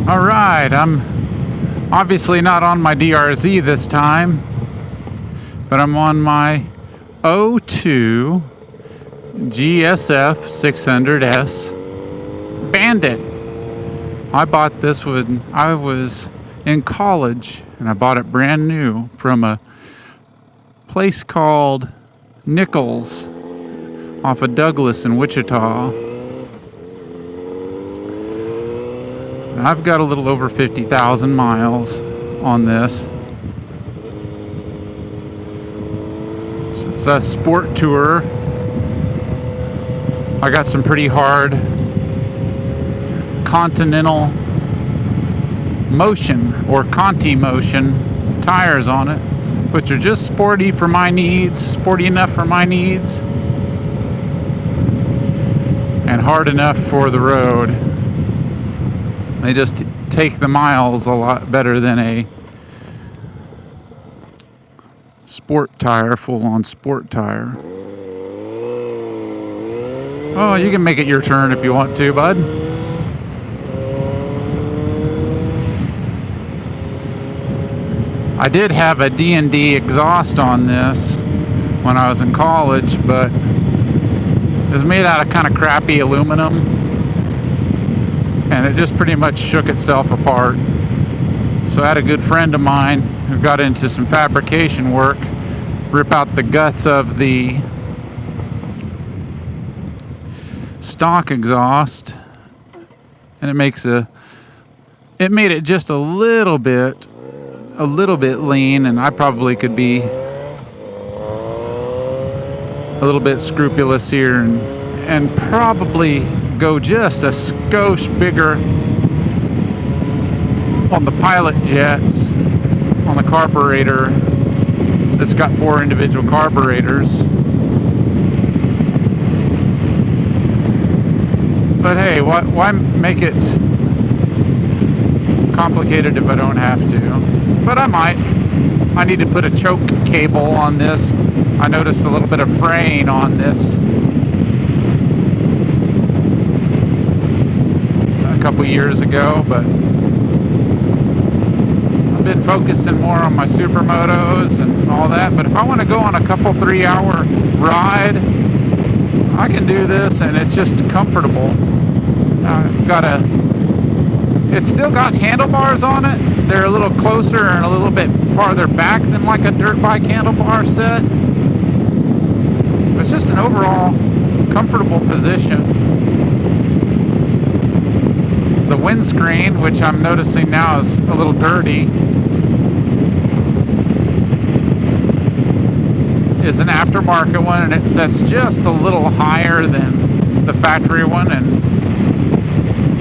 Alright, I'm obviously not on my DRZ this time, but I'm on my O2 GSF 600S Bandit. I bought this when I was in college, and I bought it brand new from a place called Nichols off of Douglas in Wichita. I've got a little over 50,000 miles on this. So it's a sport tourer. I got some pretty hard Continental Motion or Conti Motion tires on it, which are just sporty for my needs, sporty enough for my needs, and hard enough for the road. They just take the miles a lot better than a sport tire, full-on sport tire. Oh, you can make it your turn if you want to, bud. I did have a D&D exhaust on this when I was in college, but it was made out of kind of crappy aluminum, and it just pretty much shook itself apart. So I had a good friend of mine who got into some fabrication work rip out the guts of the stock exhaust, and it made it just a little bit lean, and I probably could be a little bit scrupulous here and probably go just a skosh bigger on the pilot jets, on the carburetor that's got 4 individual carburetors. But hey, why make it complicated if I don't have to? But I might. I need to put a choke cable on this. I noticed a little bit of fraying on this a couple years ago, but I've been focusing more on my supermotos and all that. But if I want to go on a couple 3-hour ride, I can do this, and it's just comfortable. It's still got handlebars on it. They're a little closer and a little bit farther back than like a dirt bike handlebar set. It's just an overall comfortable position. The windscreen, which I'm noticing now is a little dirty, is an aftermarket one, and it sets just a little higher than the factory one. And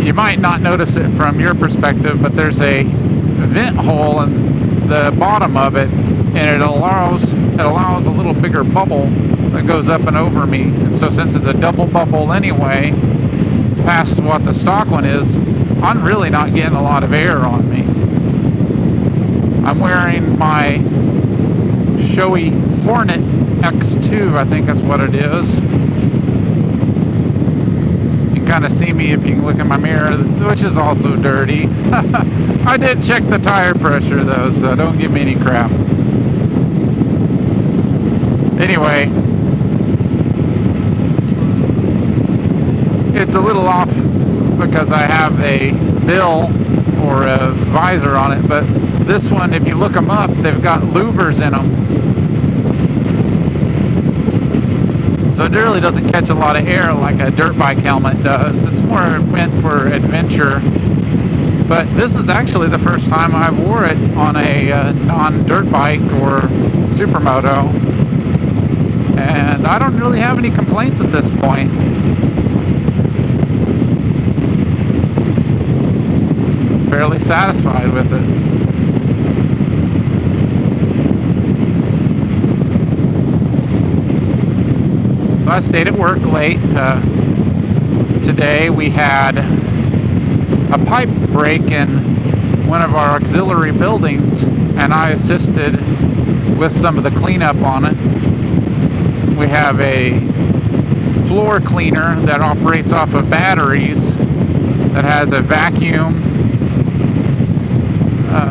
you might not notice it from your perspective, but there's a vent hole in the bottom of it, and it allows a little bigger bubble that goes up and over me. And so since it's a double bubble anyway, past what the stock one is, I'm really not getting a lot of air on me. I'm wearing my showy Hornet X2, I think that's what it is. You can kind of see me if you can look in my mirror, which is also dirty. I did check the tire pressure though, so don't give me any crap. Anyway, it's a little off because I have a bill or a visor on it, but this one, if you look them up, they've got louvers in them. So it really doesn't catch a lot of air like a dirt bike helmet does. It's more meant for adventure. But this is actually the first time I wore it on a non-dirt bike or supermoto. And I don't really have any complaints at this point. Fairly satisfied with it. So I stayed at work late. Today we had a pipe break in one of our auxiliary buildings, and I assisted with some of the cleanup on it. We have a floor cleaner that operates off of batteries that has a vacuum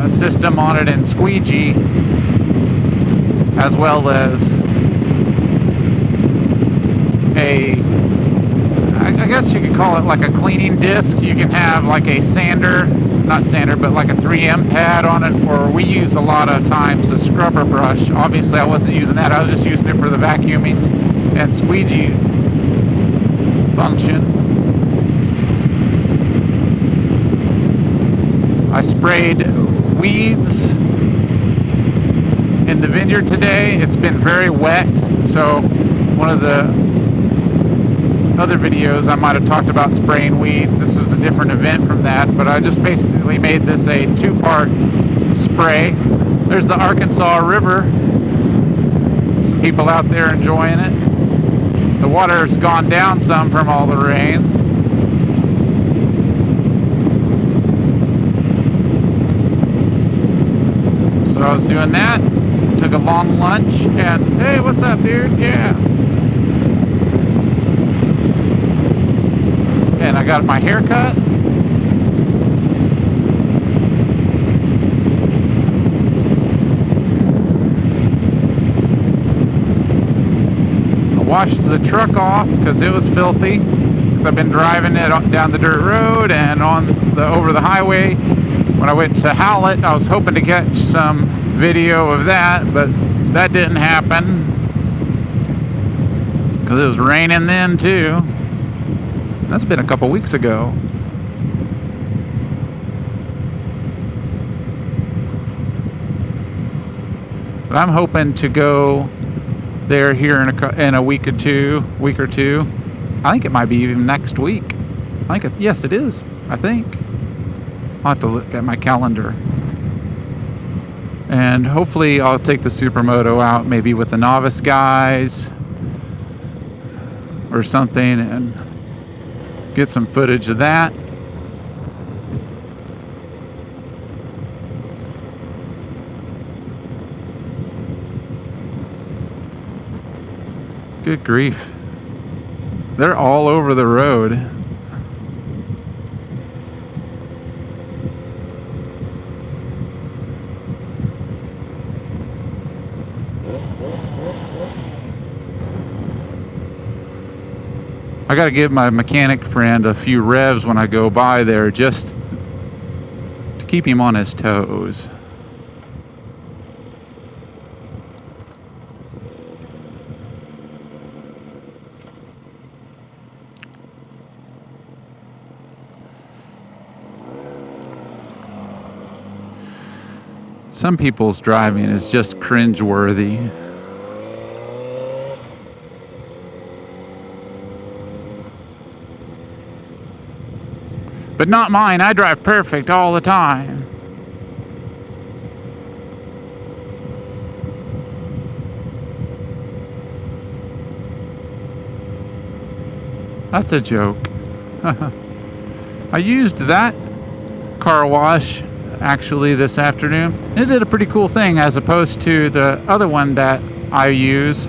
system on it and squeegee, as well as I guess you could call it like a cleaning disc. You can have like a sander, not sander, but like a 3M pad on it, or we use a lot of times a scrubber brush. Obviously I wasn't using that, I was just using it for the vacuuming and squeegee function. I sprayed weeds in the vineyard today. It's been very wet, so one of the other videos I might have talked about spraying weeds. This was a different event from that, but I just basically made this a two-part spray. There's the Arkansas River. Some people out there enjoying it. The water's gone down some from all the rain. So I was doing that, took a long lunch, and hey, what's up, dude? Yeah. And I got my hair cut. I washed the truck off because it was filthy, because I've been driving it down the dirt road and over the highway. When I went to Howlett, I was hoping to catch some video of that, but that didn't happen because it was raining then too. That's been a couple weeks ago. But I'm hoping to go there here in a week or two. I think it might be even next week. Yes, it is. I think. I'll have to look at my calendar. And hopefully I'll take the Supermoto out, maybe with the novice guys or something, and get some footage of that. Good grief. They're all over the road. I got to give my mechanic friend a few revs when I go by there, just to keep him on his toes. Some people's driving is just cringeworthy. But not mine. I drive perfect all the time. That's a joke. I used that car wash actually this afternoon. It did a pretty cool thing as opposed to the other one that I use.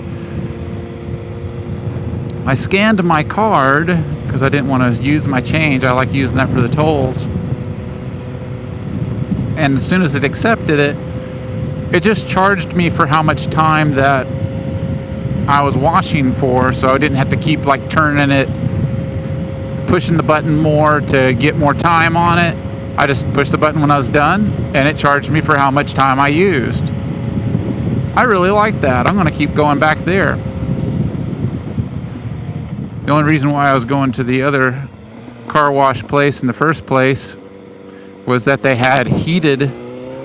I scanned my card because I didn't want to use my change. I like using that for the tolls. And as soon as it accepted it, it just charged me for how much time that I was washing for, so I didn't have to keep like turning it, pushing the button more to get more time on it. I just pushed the button when I was done, and it charged me for how much time I used. I really like that. I'm going to keep going back there. The only reason why I was going to the other car wash place in the first place was that they had heated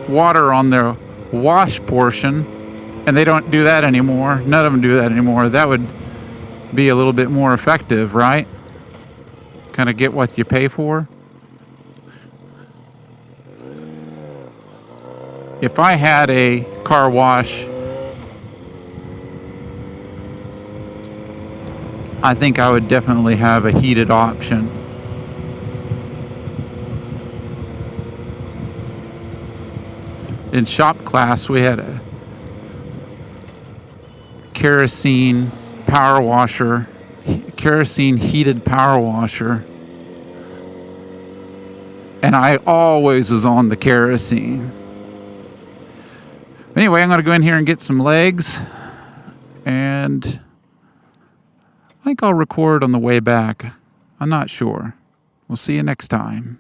water on their wash portion, and they don't do that anymore. None of them do that anymore. That would be a little bit more effective, right? Kind of get what you pay for. If I had a car wash, I think I would definitely have a heated option. In shop class, we had a kerosene power washer, kerosene heated power washer, and I always was on the kerosene. Anyway, I'm going to go in here and get some legs, and I think I'll record on the way back. I'm not sure. We'll see you next time.